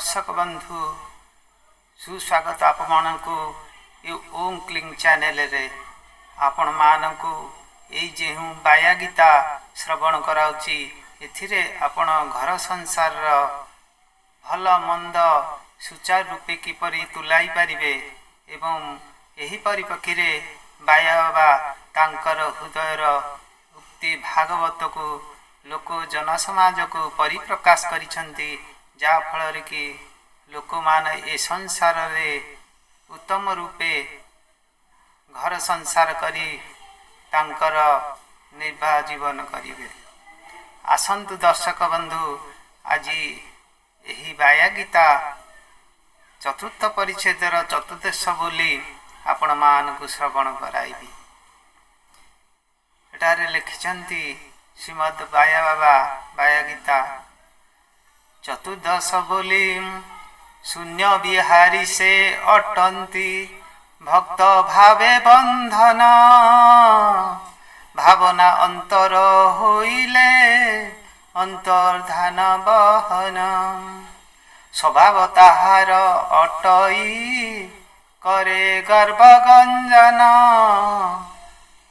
दर्शक बंधु सुस्वागत आपण को ये ओम क्लिंग चैनल रे आपण मानकु एई जेहु बाया गीता श्रवण कराउची एथिरे आपण घर संसार भल मंद सुचारू रूपे किपरि तुलाई पारिबे एवं एही परिपक्षी रे बाया बाबा तांकर हृदयर उक्ति भागवत को लोक जनसमाज को परिप्रकाश करिसंती जा फल कि लोक मान ए संसार रे उत्तम रूपे घर संसार करी तांकर निर्वाह जीवन करिवे। आसंतु दर्शक बंधु आज एही बाया गीता चतुर्थ परिच्छेदर चतुर्दश बोली आपण मान को श्रवण कराइबी। एटारे लिखिछंती श्रीमद बाया बाबा बाया गीता चतुर्दश बोली शून्य विहारी से अटंती भक्त भावे बंधन भावना अंतर होइले अंतर्धान बहन स्वभाव ताहार अटई करे गर्भ गंजन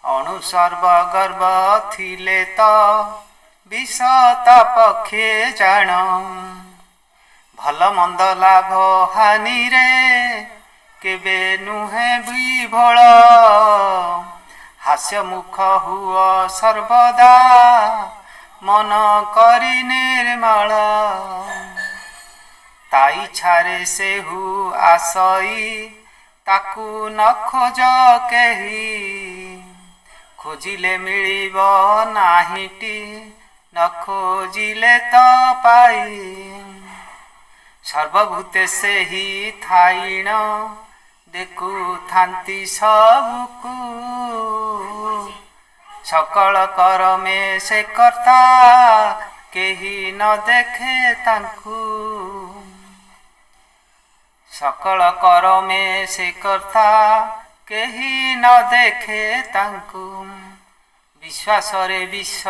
अणुसर्व गर्भ थिले तो विषता पक्षे जान भल मंद लाभ हानि रे केबे नुहे विभोल हास्य मुख हुआ सर्वदा मन करी निर्मल ताई छारे से हु आसई ताकू न खोज केही खोजिले मिलिब नाहिटी न खोजिले तो पाई सर्वभूते से ही थाइण देखु थांती सबकु सकल करमे से कर्ता केही न देखे तांकु सकल करमे से कर्ता केही न देखे तांकु विश्वास रे विश्व